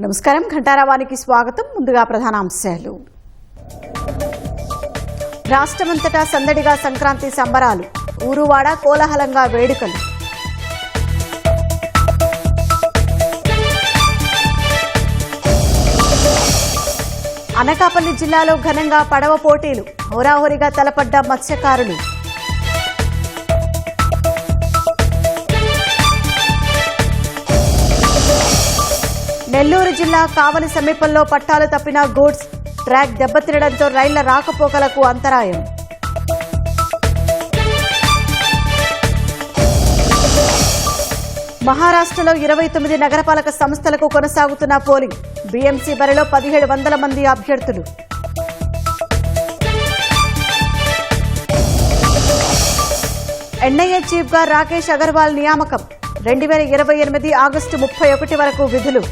నమస్కారం, ఘంటారావానికి స్వాగతం. ముందుగా ప్రధానాంశాలు. రాష్ట్రమంతటా సందడిగా సంక్రాంతి సంబరాలు, ఊరువాడ కోలాహలంగా వేడుకలు. అనకాపల్లి జిల్లాలో ఘనంగా పడవ పోటీలు, హోరాహోరీగా తలపడ్డ మత్స్యకారులు. నెల్లూరు జిల్లా కావలి సమీపంలో పట్టాలు తప్పిన గూడ్స్ ట్రాక్ దెబ్బతినడంతో రైళ్ల రాకపోకలకు అంతరాయం. మహారాష్ట్రలో 29 నగరపాలక సంస్థలకు కొనసాగుతున్న పోలింగ్, బీఎంసీ బరిలో 1700 మంది అభ్యర్థులు. ఎన్ఐఏ చీఫ్ గా రాకేష్ అగర్వాల్ నియామకం, 2028 ఆగస్టు 31 వరకు విధులు.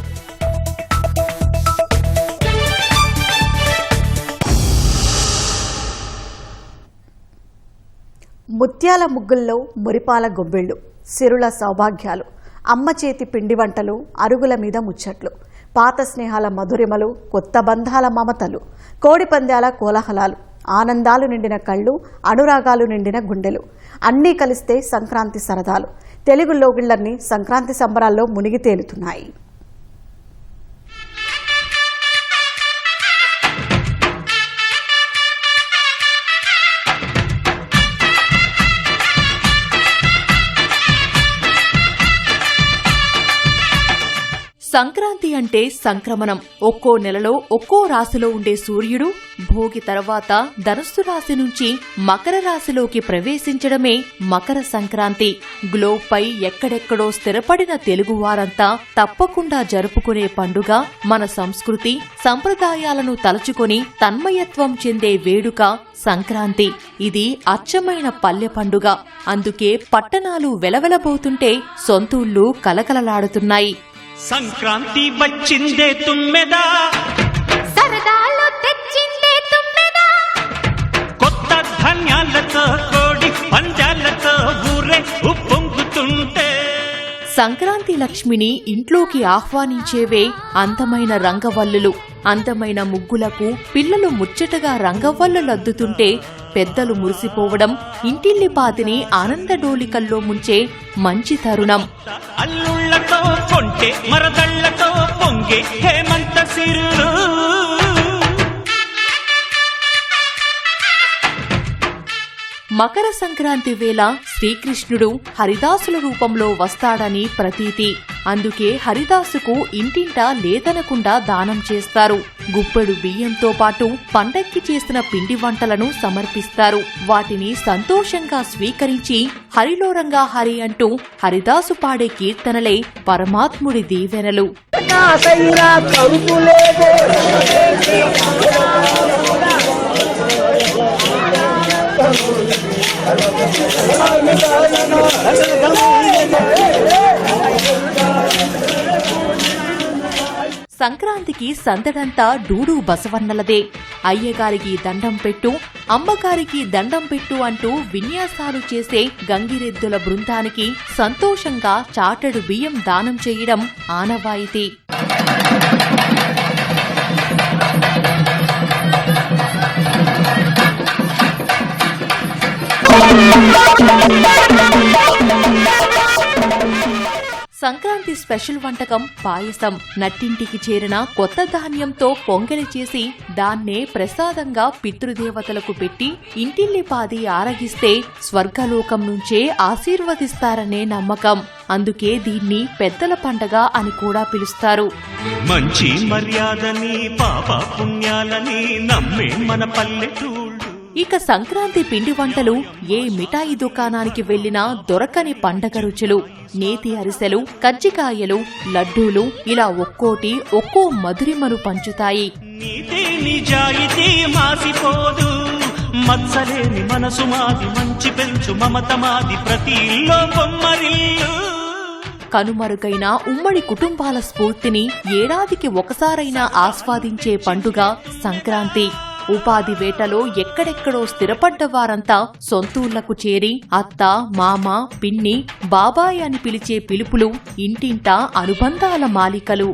ముత్యాల ముగ్గుల్లో మురిపాల గొబ్బిళ్లు, సిరుల సౌభాగ్యాలు, అమ్మ చేతి పిండి వంటలు, అరుగుల మీద ముచ్చట్లు, పాత స్నేహాల మధురిమలు, కొత్త బంధాల మమతలు, కోడి పందాల కోలాహలాలు, ఆనందాలు నిండిన కళ్ళు, అనురాగాలు నిండిన గుండెలు, అన్నీ కలిస్తే సంక్రాంతి సరదాలు. తెలుగు లోగిళ్లన్నీ సంక్రాంతి సంబరాల్లో మునిగి తేలుతున్నాయి. సంక్రాంతి అంటే సంక్రమణం. ఒక్కో నెలలో ఒక్కో రాశిలో ఉండే సూర్యుడు భోగి తర్వాత ధనుస్సు రాశి నుంచి మకర రాశిలోకి ప్రవేశించడమే మకర సంక్రాంతి. గ్లోబ్ పై ఎక్కడెక్కడో స్థిరపడిన తెలుగువారంతా తప్పకుండా జరుపుకునే పండుగ మన సంస్కృతి సంప్రదాయాలను తలచుకొని తన్మయత్వం చెందే వేడుక సంక్రాంతి. ఇది అచ్చమైన పల్లె పండుగ. అందుకే పట్టణాలు వెలవెలబోతుంటే సొంతూళ్లు కలకలలాడుతున్నాయి. సంక్రాంతి వచ్చిందే తుమ్మెదా, సరదాలు తెచ్చిందే తుమ్మెదా, కొత్త ధాన్యాలతో కోడి పంజాలతో ఊరే ఉప్పొంగుతుంటే. సంక్రాంతి లక్ష్మిని ఇంట్లోకి ఆహ్వానించేవే అందమైన రంగవల్లులు. అందమైన ముగ్గులకు పిల్లలు ముచ్చటగా రంగవల్లులద్దుతుంటే పెద్దలు మురిసిపోవడం, ఇంటిల్లిపాతిని ఆనందడోలికల్లో ముంచే మంచి తరుణం. అల్లుళ్లతో కొంటే మరదళ్లతో పొంగే హేమంత సిరులు. మకర సంక్రాంతి వేళ శ్రీకృష్ణుడు హరిదాసుల రూపంలో వస్తాడని ప్రతీతి. అందుకే హరిదాసుకు ఇంటింటా లేదనకుండా దానం చేస్తారు. గుప్పెడు బియ్యంతో పాటు పండక్కి చేసిన పిండి వంటలను సమర్పిస్తారు. వాటిని సంతోషంగా స్వీకరించి హరిలోరంగా హరి అంటూ హరిదాసు పాడే కీర్తనలే పరమాత్ముడి దీవెనలు. సంక్రాంతికి సందడంతా డూడు బసవన్నలదే. అయ్యగారికి దండం పెట్టు, అమ్మగారికి దండం పెట్టు అంటూ విన్యాసాలు చేసే గంగిరెద్దుల బృందానికి సంతోషంగా చాటెడు బియ్యం దానం చేయడం ఆనవాయితీ. సంక్రాంతి స్పెషల్ వంటకం పాయసం. నట్టింటికి చేరిన కొత్త ధాన్యంతో పొంగలి చేసి దాన్నే ప్రసాదంగా పితృదేవతలకు పెట్టి ఇంటిల్లిపాది ఆరగిస్తే స్వర్గలోకం నుంచే ఆశీర్వదిస్తారనే నమ్మకం. అందుకే దీన్ని పెద్దల పండగ అని కూడా పిలుస్తారు. మంచి మర్యాదని పాప పుణ్యాలని నమ్మే మన పల్లెటూళ్ళు. ఇక సంక్రాంతి పిండి వంటలు ఏ మిఠాయి దుకాణానికి వెళ్లినా దొరకని పండగ రుచులు. నేతి అరిసెలు, కజ్జికాయలు, లడ్డూలు ఇలా ఒక్కోటి ఒక్కో మధురిమను పంచుతాయి. నీతి నిజాయితీ మాసిపోదు, మత్సలేని మనసు మాది, మంచి పెంచు మమత మాది, ప్రతి ఇల్లో బొమ్మరిల్లు. కనుమరుగైన ఉమ్మడి కుటుంబాల స్ఫూర్తిని ఏడాదికి ఒకసారైనా ఆస్వాదించే పండుగ సంక్రాంతి. ఉపాధి వేటలో ఎక్కడెక్కడో స్థిరపడ్డ వారంతా సొంతూళ్లకు చేరి అత్త, మామ, పిన్ని, బాబాయ్ అని పిలిచే పిలుపులు ఇంటింటా అనుబంధాల మాలికలు.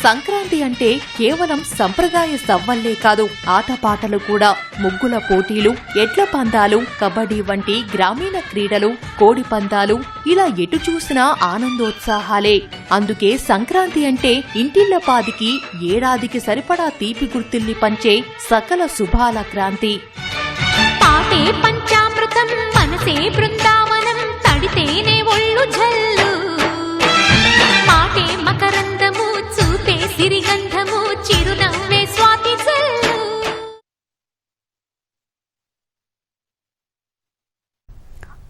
సంక్రాంతి అంటే కేవలం సంప్రదాయ సవ్వల్లే కాదు, ఆటపాటలు కూడా. ముగ్గుల పోటీలు, ఎడ్ల పందాలు, కబడ్డీ వంటి గ్రామీణ క్రీడలు, కోడి పందాలు, ఇలా ఎటు చూసినా ఆనందోత్సాహాలే. అందుకే సంక్రాంతి అంటే ఇంటిళ్లపాదికి ఏడాదికి సరిపడా తీపి గుర్తుల్ని పంచే సకల శుభాల క్రాంతి. పాటే పంచామృతం మనసే బృందావనం తడితేనే ఒళ్ళు జల్లు పాటే మకరందము చూపే సిరిగంధము చిరునవ్వే స్వాతి జల్లు.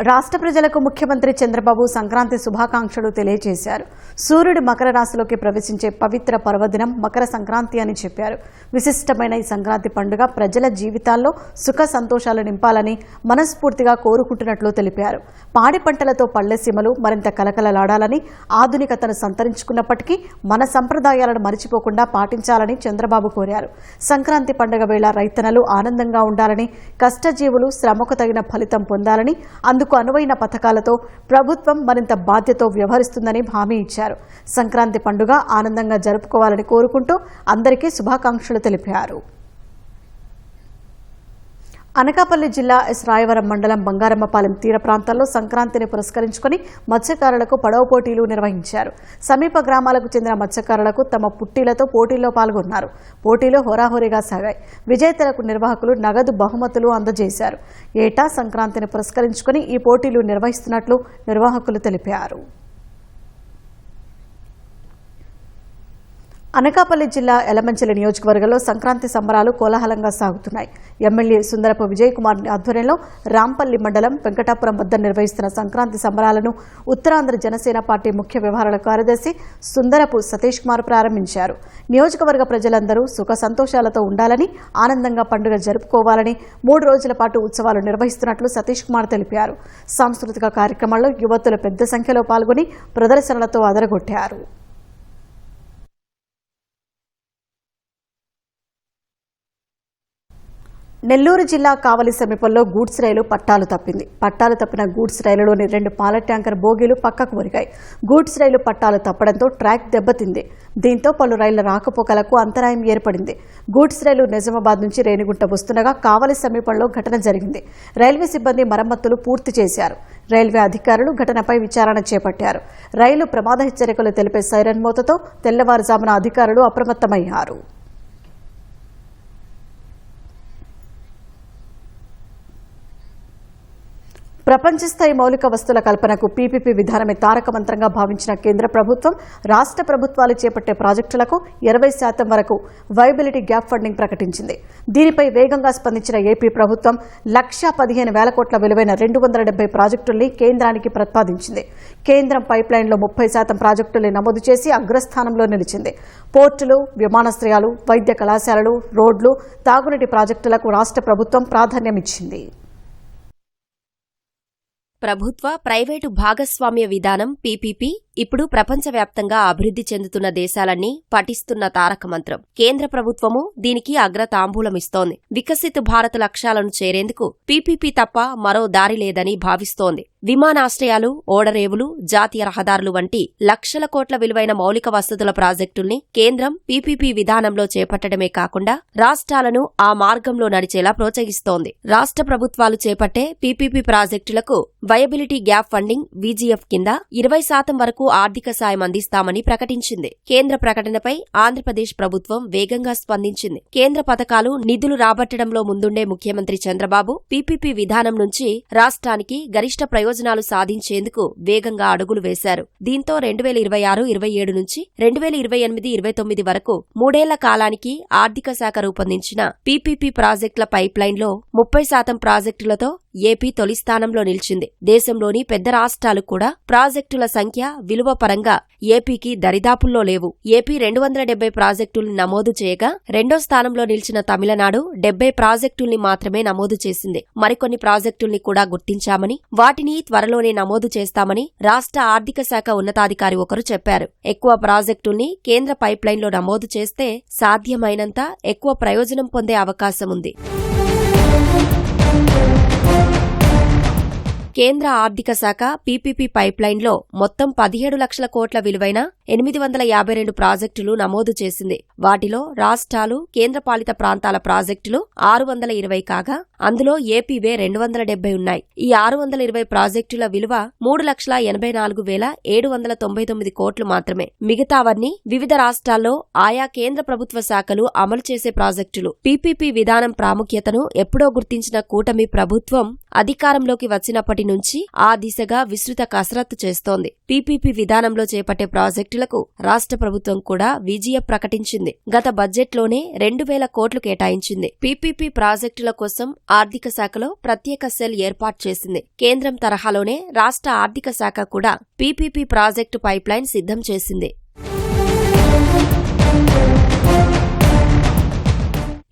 రాష్ట్ర ప్రజలకు ముఖ్యమంత్రి చంద్రబాబు సంక్రాంతి శుభాకాంక్షలు తెలియజేశారు. సూర్యుడు మకర రాశిలోకి ప్రవేశించే పవిత్ర పర్వదినం మకర సంక్రాంతి అని చెప్పారు. విశిష్టమైన ఈ సంక్రాంతి పండుగ ప్రజల జీవితాల్లో సుఖ సంతోషాలు నింపాలని మనస్ఫూర్తిగా కోరుకుంటున్నట్లు తెలిపారు. పాడి పంటలతో పల్లెసీమలు మరింత కలకలలాడాలని, ఆధునికతను సంతరించుకున్నప్పటికీ మన సంప్రదాయాలను మరిచిపోకుండా పాటించాలని చంద్రబాబు కోరారు. సంక్రాంతి పండుగ వేళ రైతన్నలు ఆనందంగా ఉండాలని, కష్టజీవులు శ్రమకు తగిన ఫలితం పొందాలని, అందుకు అనువైన పథకాలతో ప్రభుత్వం మరింత బాధ్యతతో వ్యవహరిస్తుందని హామీ ఇచ్చారు. సంక్రాంతి పండుగ ఆనందంగా జరుపుకోవాలని కోరుకుంటూ అందరికీ శుభాకాంక్షలు తెలిపారు. అనకాపల్లి జిల్లా ఎస్ రాయవరం మండలం బంగారమ్మపాలెం తీర ప్రాంతాల్లో సంక్రాంతిని పురస్కరించుకుని మత్స్యకారులకు పడవ పోటీలు నిర్వహించారు. సమీప గ్రామాలకు చెందిన మత్స్యకారులకు తమ పుట్టీలతో పోటీల్లో పాల్గొన్నారు. పోటీలు హోరాహోరీగా సాగాయి. విజేతలకు నిర్వాహకులు నగదు బహుమతులు అందజేశారు. ఏటా సంక్రాంతిని పురస్కరించుకుని ఈ పోటీలు నిర్వహిస్తున్నట్లు నిర్వాహకులు తెలిపారు. అనకాపల్లి జిల్లా ఎలమంచిలి నియోజకవర్గంలో సంక్రాంతి సంబరాలు కోలాహలంగా సాగుతున్నాయి. ఎమ్మెల్యే సుందరపు విజయ్ కుమార్ ఆధ్వర్యంలో రాంపల్లి మండలం వెంకటాపురం వద్ద నిర్వహిస్తున్న సంక్రాంతి సంబరాలను ఉత్తరాంధ్ర జనసేన పార్టీ ముఖ్య వ్యవహారాల కార్యదర్శి సుందరపు సతీష్ కుమార్ ప్రారంభించారు. నియోజకవర్గ ప్రజలందరూ సుఖ సంతోషాలతో ఉండాలని, ఆనందంగా పండుగ జరుపుకోవాలని 3 రోజుల పాటు ఉత్సవాలు నిర్వహిస్తున్నట్లు సతీష్ కుమార్ తెలిపారు. సాంస్కృతిక కార్యక్రమాల్లో యువతులు పెద్ద సంఖ్యలో పాల్గొని ప్రదర్శనలతో అదరగొట్టారు. నెల్లూరు జిల్లా కావలి సమీపంలో గూడ్స్ రైలు పట్టాలు తప్పింది. పట్టాలు తప్పిన గూడ్స్ రైలులోని 2 పాల ట్యాంకర్ బోగీలు పక్కకు ఒరిగాయి. గూడ్స్ రైలు పట్టాలు తప్పడంతో ట్రాక్ దెబ్బతింది. దీంతో పలు రైళ్ల రాకపోకలకు అంతరాయం ఏర్పడింది. గూడ్స్ రైలు నిజామాబాద్ నుంచి రేణిగుంట వస్తుండగా కావలి సమీపంలో ఘటన జరిగింది. రైల్వే సిబ్బంది మరమ్మతులు పూర్తి చేశారు. రైల్వే అధికారులు ఘటనపై విచారణ చేపట్టారు. రైలు ప్రమాద హెచ్చరికలు తెలిపే సైరన్ మోతతో తెల్లవారుజామున అధికారులు అప్రమత్తమయ్యారు. ప్రపంచ స్థాయి మౌలిక వస్తువుల కల్పనకు పీపీపీ విధానమే తారక మంత్రంగా భావించిన కేంద్ర ప్రభుత్వం రాష్ట్ర ప్రభుత్వాలు చేపట్టే ప్రాజెక్టులకు 20% వరకు వైబిలిటీ గ్యాప్ ఫండింగ్ ప్రకటించింది. దీనిపై వేగంగా స్పందించిన ఏపీ ప్రభుత్వం 1,15,000 కోట్ల విలువైన 270 ప్రాజెక్టుల్ని కేంద్రానికి ప్రతిపాదించింది. కేంద్రం పైప్లైన్లో 30% ప్రాజెక్టుల్ని నమోదు చేసి అగ్రస్థానంలో నిలిచింది. పోర్టులు, విమానాశ్రయాలు, వైద్య కళాశాలలు, రోడ్లు, తాగునీటి ప్రాజెక్టులకు రాష్ట్ర ప్రభుత్వం ప్రాధాన్యమిచ్చింది. ప్రభుత్వ ప్రైవేటు భాగస్వామ్య విధానం పీపీపీ ఇప్పుడు ప్రపంచవ్యాప్తంగా అభివృద్ధి చెందుతున్న దేశాలన్నీ పఠిస్తున్న తారక మంత్రం. కేంద్ర ప్రభుత్వము దీనికి అగ్రతాంబూలమిస్తోంది. వికసిత్ భారత్ లక్ష్యాలను చేరేందుకు పీపీపీ తప్ప మరో దారి లేదని భావిస్తోంది. విమానాశ్రయాలు, ఓడరేవులు, జాతీయ రహదారులు వంటి లక్షల కోట్ల విలువైన మౌలిక వసతుల ప్రాజెక్టుల్ని కేంద్రం పీపీపీ విధానంలో చేపట్టడమే కాకుండా రాష్ట్రాలను ఆ మార్గంలో నడిచేలా ప్రోత్సహిస్తోంది. రాష్ట్ర ప్రభుత్వాలు చేపట్టే పీపీపీ ప్రాజెక్టులకు వయబిలిటీ గ్యాప్ ఫండింగ్ వీజీఎఫ్ కింద 20% వరకు ఆర్థిక సాయం అందిస్తామని ప్రకటించింది. కేంద్ర ప్రకటనపై ఆంధ్రప్రదేశ్ ప్రభుత్వం వేగంగా స్పందించింది. కేంద్ర పథకాలు, నిధులు రాబట్టడంలో ముందుండే ముఖ్యమంత్రి చంద్రబాబు పీపీపీ విధానం నుంచి రాష్ట్రానికి గరిష్ట ప్రయోజనాలు సాధించేందుకు వేగంగా అడుగులు వేశారు. దీంతో 2026-27 నుంచి 2028-29 వరకు 3 ఏళ్ల కాలానికి ఆర్థిక శాఖ రూపొందించిన పీపీపీ ప్రాజెక్టుల పైప్లైన్లో 30% ప్రాజెక్టులతో ఏపీ తొలి స్థానంలో నిలిచింది. దేశంలోని పెద్ద రాష్ట్రాలు కూడా ప్రాజెక్టుల సంఖ్య, విలువ పరంగా ఏపీకి దరిదాపుల్లో లేవు. ఏపీ 270 ప్రాజెక్టుల్ని నమోదు చేయగా రెండో స్థానంలో నిలిచిన తమిళనాడు 70 ప్రాజెక్టుల్ని మాత్రమే నమోదు చేసింది. మరికొన్ని ప్రాజెక్టుల్ని కూడా గుర్తించామని, వాటిని త్వరలోనే నమోదు చేస్తామని రాష్ట్ర ఆర్థిక శాఖ ఉన్నతాధికారి ఒకరు చెప్పారు. ఎక్కువ ప్రాజెక్టుల్ని కేంద్ర పైప్లైన్లో నమోదు చేస్తే సాధ్యమైనంత ఎక్కువ ప్రయోజనం పొందే అవకాశం ఉంది. కేంద్ర ఆర్థిక శాఖ పీపీపీ పైప్లైన్లో మొత్తం 17 లక్షల కోట్ల విలువైన 852 ప్రాజెక్టులు నమోదు చేసింది. వాటిలో రాష్ట్రాలు, కేంద్రపాలిత ప్రాంతాల ప్రాజెక్టులు 620 కాగా అందులో ఏపీవే 270 ఉన్నాయి. ఈ 620 ప్రాజెక్టుల విలువ 3,84,799 కోట్లు మాత్రమే. మిగతావన్నీ వివిధ రాష్ట్రాల్లో ఆయా కేంద్ర ప్రభుత్వ శాఖలు అమలు చేసే ప్రాజెక్టులు. పీపీపీ విధానం ప్రాముఖ్యతను ఎప్పుడో గుర్తించిన కూటమి ప్రభుత్వం అధికారంలోకి వచ్చినప్పటి నుంచి ఆ దిశగా విస్తృత కసరత్తు చేస్తోంది. పీపీపీ విధానంలో చేపట్టే ప్రాజెక్టులకు రాష్ట్ర ప్రభుత్వం కూడా విజయం ప్రకటించింది. గత బడ్జెట్లోనే 2,000 కోట్లు కేటాయించింది. పీపీపీ ప్రాజెక్టుల కోసం ఆర్థిక శాఖలో ప్రత్యేక సెల్ ఏర్పాటు చేసింది. కేంద్రం తరహాలోనే రాష్ట్ర ఆర్థిక శాఖ కూడా పీపీపీ ప్రాజెక్టు పైప్లైన్ సిద్ధం చేసింది.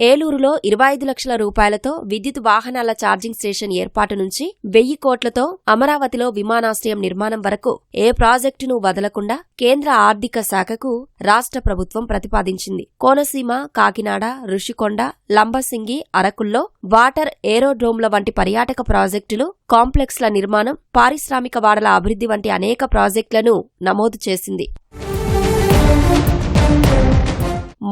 ఏలూరులో 25 లక్షల రూపాయలతో విద్యుత్ వాహనాల ఛార్జింగ్ స్టేషన్ ఏర్పాటు నుంచి 1000 కోట్లతో అమరావతిలో విమానాశ్రయం నిర్మాణం వరకు ఏ ప్రాజెక్టును వదలకుండా కేంద్ర ఆర్థిక శాఖకు రాష్ట్ర ప్రభుత్వం ప్రతిపాదించింది. కోనసీమ, కాకినాడ, రుషికొండ, లంబసింగి, అరకుల్లో వాటర్ ఏరోడ్రోమ్ల వంటి పర్యాటక ప్రాజెక్టులు, కాంప్లెక్స్ల నిర్మాణం, పారిశ్రామిక వాడల అభివృద్ధి వంటి అనేక ప్రాజెక్టులను నమోదు చేసింది.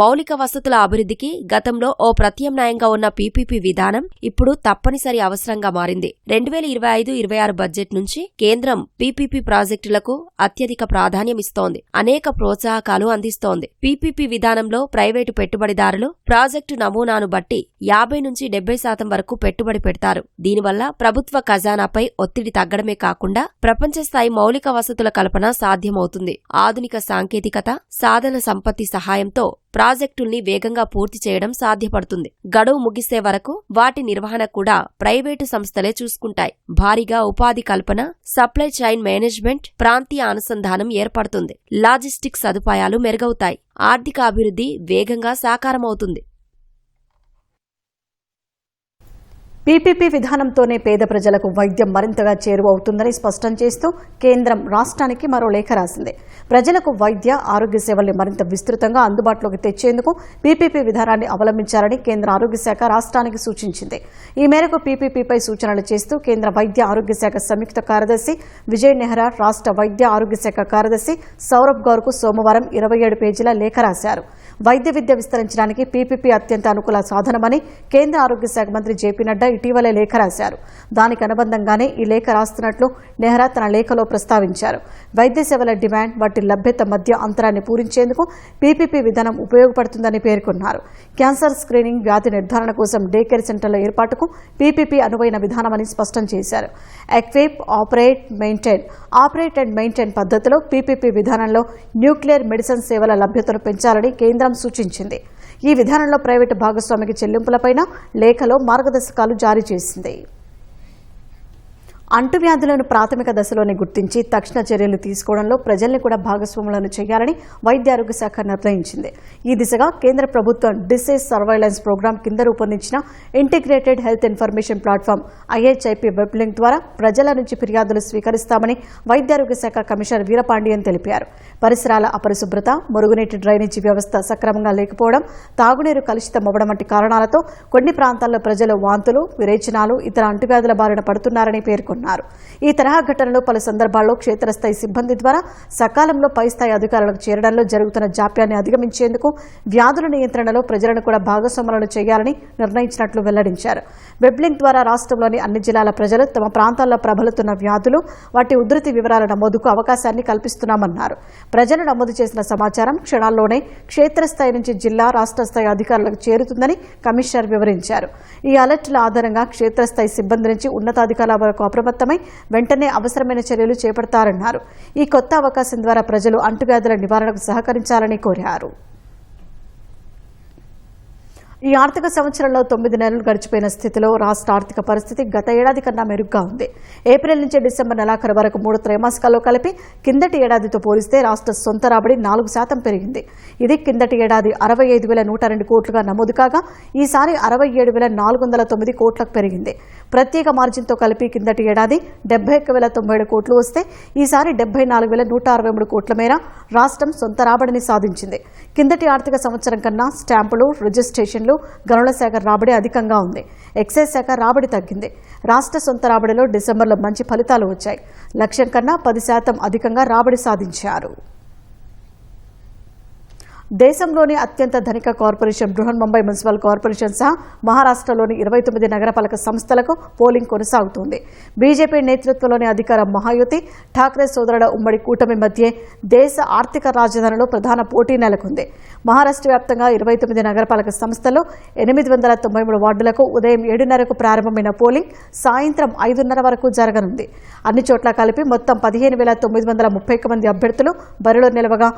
మౌలిక వసతుల అభివృద్ధికి గతంలో ఓ ప్రత్యామ్నాయంగా ఉన్న పీపీపీ విధానం ఇప్పుడు తప్పనిసరి అవసరంగా మారింది. 2025-26 బడ్జెట్ నుంచి కేంద్రం పీపీపీ ప్రాజెక్టులకు అత్యధిక ప్రాధాన్యమిస్తోంది. అనేక ప్రోత్సాహకాలు అందిస్తోంది. పీపీపీ విధానంలో ప్రైవేటు పెట్టుబడిదారులు ప్రాజెక్టు నమూనాను బట్టి 50-70% వరకు పెట్టుబడి పెడతారు. దీనివల్ల ప్రభుత్వ ఖజానాపై ఒత్తిడి తగ్గడమే కాకుండా ప్రపంచస్థాయి మౌలిక వసతుల కల్పన సాధ్యమవుతుంది. ఆధునిక సాంకేతికత, సాధన సంపత్తి సహాయంతో ప్రాజెక్టుల్ని వేగంగా పూర్తి చేయడం సాధ్యపడుతుంది. గడువు ముగిసే వరకు వాటి నిర్వహణ కూడా ప్రైవేటు సంస్థలే చూసుకుంటాయి. భారీగా ఉపాధి కల్పన, సప్లై చైన్ మేనేజ్మెంట్, ప్రాంతీయ అనుసంధానం ఏర్పడుతుంది. లాజిస్టిక్స్ సదుపాయాలు మెరుగవుతాయి. ఆర్థిక అభివృద్ధి వేగంగా సాకారమవుతుంది. పీపీపీ విధానంతోనే పేద ప్రజలకు వైద్యం మరింతగా చేరువవుతుందని స్పష్టం చేస్తూ కేంద్రం రాష్ట్రానికి మరో లేఖ రాసింది. ప్రజలకు వైద్య, ఆరోగ్య సేవల్ని మరింత విస్తృతంగా అందుబాటులోకి తెచ్చేందుకు పీపీపీ విధానాన్ని అవలంబించాలని కేంద్ర ఆరోగ్య శాఖ రాష్ట్రానికి సూచించింది. ఈ మేరకు పీపీపీపై సూచనలు చేస్తూ కేంద్ర వైద్య ఆరోగ్య శాఖ సంయుక్త కార్యదర్శి విజయ్ నెహ్రా రాష్ట్ర వైద్య ఆరోగ్య శాఖ కార్యదర్శి సౌరభ్ గౌర్కు సోమవారం 27 పేజీల లేఖ రాశారు. వైద్య విద్య విస్తరించడానికి పీపీపీ అత్యంత అనుకూల సాధనమని కేంద్ర ఆరోగ్య శాఖ మంత్రి జేపీ నడ్డా ఇటీవలే లేఖ రాశారు. దానికి అనుబంధంగానే ఈ లేఖ రాస్తున్నట్లు నెహ్రా తన లేఖలో ప్రస్తావించారు. వైద్య సేవల డిమాండ్, వాటి లభ్యత మధ్య అంతరాన్ని పూరించేందుకు పీపీపీ విధానం ఉపయోగపడుతుందని పేర్కొన్నారు. క్యాన్సర్ స్క్రీనింగ్, వ్యాధి నిర్ధారణ కోసం డే కేర్ సెంటర్ల ఏర్పాటుకు పీపీపీ అనువైన విధానమని స్పష్టం చేశారు. ఎక్విప్, ఆపరేట్ అండ్ మెయింటైన్ పద్ధతిలో పీపీపీ విధానంలో న్యూక్లియర్ మెడిసిన్ సేవల లభ్యతను పెంచాలని కేంద్రం సూచించింది. ఈ విధానంలో ప్రైవేటు భాగస్వామికి చెల్లింపులపైన లేఖలో మార్గదర్శకాలు జారీ చేసింది. అంటువ్యాధులను ప్రాథమిక దశలోనే గుర్తించి తక్షణ చర్యలు తీసుకోవడంలో ప్రజల్ని కూడా భాగస్వాములను చేయాలని వైద్య ఆరోగ్య శాఖ నిర్ణయించింది. ఈ దిశగా కేంద్ర ప్రభుత్వం డిసీజ్ సర్వైలెన్స్ ప్రోగ్రాం కింద రూపొందించిన integrated health information platform IHIP web link ద్వారా ప్రజల నుంచి ఫిర్యాదులు స్వీకరిస్తామని వైద్య ఆరోగ్య శాఖ కమిషనర్ వీరపాండియన్ తెలిపారు. పరిసరాల అపరిశుభ్రత, మురుగునీటి డ్రైనేజీ వ్యవస్థ సక్రమంగా లేకపోవడం, తాగునీరు కలుషితమవ్వడం వంటి కారణాలతో కొన్ని ప్రాంతాల్లో ప్రజలు వాంతులు, విరేచనాలు, ఇతర అంటువ్యాధుల బారిన పడుతున్నారని పేర్కొన్నారు. ఈ తరహా ఘటనలు పలు సందర్భాల్లో క్షేత్రస్థాయి సిబ్బంది ద్వారా సకాలంలో పై స్థాయి అధికారులకు చేరడంలో జరుగుతున్న జాప్యాన్ని అధిగమించేందుకు వ్యాధుల నియంత్రణలో ప్రజలను కూడా భాగస్వాములను చేయాలని నిర్ణయించినట్లు వెల్లడించారు. వెబ్ లింక్ ద్వారా రాష్ట్రంలోని అన్ని జిల్లాల ప్రజలు తమ ప్రాంతాల్లో ప్రబలుతున్న వ్యాధులు, వాటి ఉధృతి వివరాల నమోదుకు అవకాశాన్ని కల్పిస్తున్నామన్నారు. ప్రజలు నమోదు చేసిన సమాచారం క్షణాల్లోనే క్షేత్రస్థాయి నుంచి జిల్లా, రాష్ట్ర స్థాయి అధికారులకు చేరుతుందని కమిషనర్ వివరించారు. ఈ అలర్టుల ఆధారంగా క్షేత్రస్థాయి సిబ్బంది నుంచి ఉన్నతాధికారుల వరకు అప్రమత్తమై వెంటనే అవసరమైన చర్యలు చేపడతారన్నారు. ఈ కొత్త అవకాశం ద్వారా ప్రజలు అంటువ్యాధుల నివారణకు సహకరించాలని కోరారు. ఈ ఆర్థిక సంవత్సరంలో 9 నెలలు గడిచిపోయిన స్థితిలో రాష్ట్ర ఆర్థిక పరిస్థితి గత ఏడాది కన్నా మెరుగ్గా ఉంది. ఏప్రిల్ నుంచి డిసెంబర్ నెలాఖరు వరకు 3 త్రైమాసికాల్లో కలిపి కిందటి ఏడాదితో పోలిస్తే రాష్ట్ర సొంత రాబడి 4% పెరిగింది. ఇది కిందటి ఏడాది 65,102 కోట్లుగా నమోదు కాగా ఈసారి 67,409 కోట్లకు పెరిగింది. ప్రత్యేక మార్జిన్తో కలిపి కిందటి ఏడాది 71,097 కోట్లు వస్తే ఈసారి 74,163 కోట్ల మేర రాష్ట్రం సొంత రాబడిని సాధించింది. కిందటి ఆర్థిక సంవత్సరం కన్నా స్టాంపులు, రిజిస్ట్రేషన్లు, కార్పొరేషన్లు గనుల శాఖ రాబడి అధికంగా ఉంది. ఎక్సైజ్ శాఖ రాబడి తగ్గింది. రాష్ట్ర సొంత రాబడిలో డిసెంబర్లో మంచి ఫలితాలు వచ్చాయి. లక్ష్యం కన్నా 10% అధికంగా రాబడి సాధించారు. దేశంలోని అత్యంత ధనిక corporation Brihan Mumbai municipal corporation సహా మహారాష్ట్రలోని 29 నగరపాలక సంస్థలకు పోలింగ్ కొనసాగుతోంది. బీజేపీ నేతృత్వంలోని అధికార మహాయుతి ఠాక్రే సోదరుల ఉమ్మడి కూటమి మధ్య దేశ ఆర్థిక రాజధానిలో ప్రధాన పోటీ నెలకొంది. మహారాష్ట్ర వ్యాప్తంగా 29 నగరపాలక సంస్థల్లో 893 వార్డులకు ఉదయం 7:30కు ప్రారంభమైన పోలింగ్ సాయంత్రం 5:30 వరకు జరగనుంది. అన్ని చోట్ల కలిపి మొత్తం 15,931 మంది అభ్యర్థులు బరిలో నిలవగా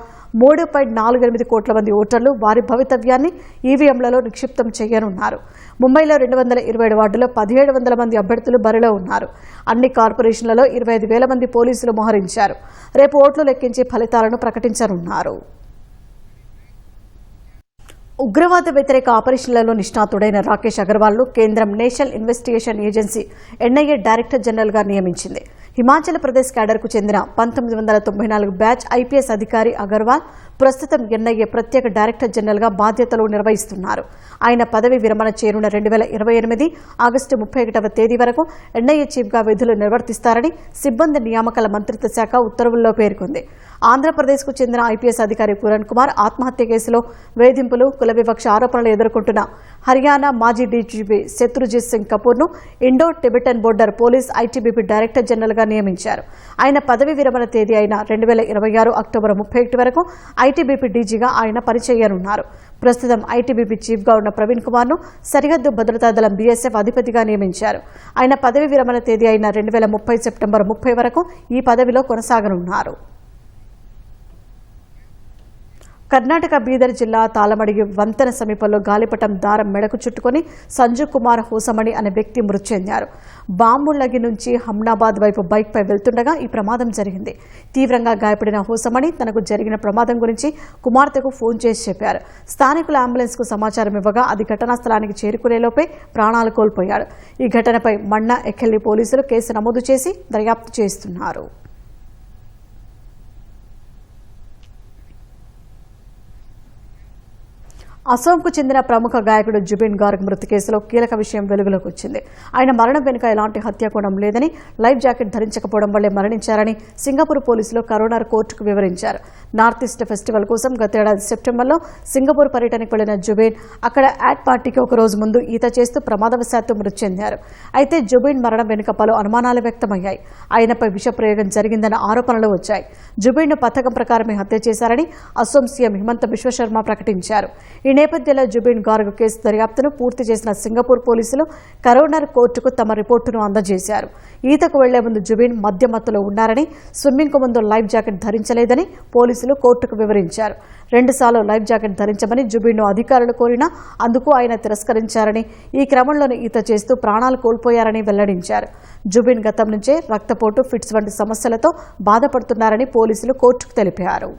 3.48 కోట్ల మంది ఓటర్లు వారి భవితవ్యాన్ని ఈవీఎంలలో నిక్షిప్తం చేయనున్నారు. ముంబైలో 227 వార్డుల్లో 1,700 మంది అభ్యర్థులు బరిలో ఉన్నారు. అన్ని కార్పొరేషన్లలో 25,000 మంది పోలీసులు మోహరించారు. రేపు ఓట్లు లెక్కించి ఫలితాలను ప్రకటించనున్నారు. ఉగ్రవాద వ్యతిరేక ఆపరేషన్లలో నిష్ణాతుడైన రాకేష్ అగర్వాల్ను కేంద్రం national investigation agency NIA director జనరల్గా నియమించింది. హిమాచల్ ప్రదేశ్ క్యాడర్కు చెందిన 1994 బ్యాచ్ ఐపీఎస్ అధికారి అగర్వాల్ ప్రస్తుతం ఎన్ఐఏ ప్రత్యేక డైరెక్టర్ జనరల్గా బాధ్యతలు నిర్వహిస్తున్నారు. ఆయన పదవి విరమణ చేరున్న 2028 ఆగస్టు 31వ తేదీ వరకు ఎన్ఐఏ చీఫ్గా విధులు నిర్వర్తిస్తారని సిబ్బంది నియామకాల మంత్రిత్వ శాఖ ఉత్తర్వుల్లో పేర్కొంది. ఆంధ్రప్రదేశ్కు చెందిన ఐపీఎస్ అధికారి పూరన్ కుమార్ ఆత్మహత్య కేసులో వేధింపులు, కుల వివక్ష ఆరోపణలు ఎదుర్కొంటున్న హర్యానా మాజీ డీజీపీ శత్రుజిత్ సింగ్ కపూర్ను Indo Tibetan border police ITBP director జనరల్గా నియమించారు. ఆయన పదవి విరమణ తేదీ అయిన 2026 అక్టోబర్ 31 వరకు ఐటీబీపీ డీజీగా ఆయన పనిచేయనున్నారు. ప్రస్తుతం ఐటీబీపీ చీఫ్గా ఉన్న ప్రవీణ్ కుమార్ను సరిహద్దు భద్రతా దళం బీఎస్ఎఫ్ అధిపతిగా నియమించారు. ఆయన పదవి విరమణ తేదీ అయిన 2030 సెప్టెంబర్ 30 వరకు ఈ పదవిలో కొనసాగనున్నారు. కర్ణాటక బీదర్ జిల్లా తాళమడిగి వంతెన సమీపంలో గాలిపటం దారం మెడకు చుట్టుకుని సంజు కుమార్ హోసమణి అనే వ్యక్తి మృతి చెందారు. బాంబుళ్లగి నుంచి హమ్నాబాద్ వైపు బైక్పై వెళ్తుండగా ఈ ప్రమాదం జరిగింది. తీవ్రంగా గాయపడిన హోసమణి తనకు జరిగిన ప్రమాదం గురించి కుమార్తెకు ఫోన్ చేసి చెప్పారు. స్థానికుల అంబులెన్స్కు సమాచారం ఇవ్వగా అది ఘటనా స్థలానికి చేరుకునేలోపే ప్రాణాలు కోల్పోయాడు. ఈ ఘటనపై మన్నా ఎక్కెల్లి పోలీసులు కేసు నమోదు చేసి దర్యాప్తు చేస్తున్నారు. అసోంకు చెందిన ప్రముఖ గాయకుడు జుబిన్ గార్గ్ మృతి కేసులో కీలక విషయం వెలుగులోకి వచ్చింది. ఆయన మరణం వెనుక ఎలాంటి హత్యాకోణం లేదని, లైఫ్ జాకెట్ ధరించకపోవడం వల్లే మరణించారని సింగపూర్ పోలీసులు కరోనర్ కోర్టుకు వివరించారు. నార్త్ ఈస్ట్ ఫెస్టివల్ కోసం గతేడాది సెప్టెంబర్లో సింగపూర్ పర్యటనకు వెళ్లిన జుబిన్ అక్కడ యాడ్ పార్టీకి ఒక రోజు ముందు ఈత చేస్తూ ప్రమాదవశాత్తు మృతి చెందారు. అయితే జుబిన్ మరణం వెనుక పలు అనుమానాలు వ్యక్తమయ్యాయి. ఆయనపై విషప్రయోగం జరిగిందన్న ఆరోపణలు వచ్చాయి. జుబిన్ను పథకం ప్రకారమే హత్య చేశారని అసోం సీఎం హిమంత బిశ్వశర్మ ప్రకటించారు. ఈ నేపథ్యంలో జుబిన్ గార్గ్ కేసు దర్యాప్తును పూర్తి చేసిన సింగపూర్ పోలీసులు కరోనర్ కోర్టుకు తమ రిపోర్టును అందజేశారు. ఈతకు వెళ్లే ముందు జుబిన్ మద్యమత్తులో ఉన్నారని, స్విమ్మింగ్కు ముందు లైఫ్ జాకెట్ ధరించలేదని పోలీసులు కోర్టుకు వివరించారు. 2 సార్లు లైఫ్ జాకెట్ ధరించమని జుబిన్ను అధికారులు కోరినా అందుకు ఆయన తిరస్కరించారని, ఈ క్రమంలోనే ఈత చేస్తూ ప్రాణాలు కోల్పోయారని వెల్లడించారు. జుబిన్ గతం నుంచే రక్తపోటు, ఫిట్స్ వంటి సమస్యలతో బాధపడుతున్నారని పోలీసులు కోర్టుకు తెలిపారు.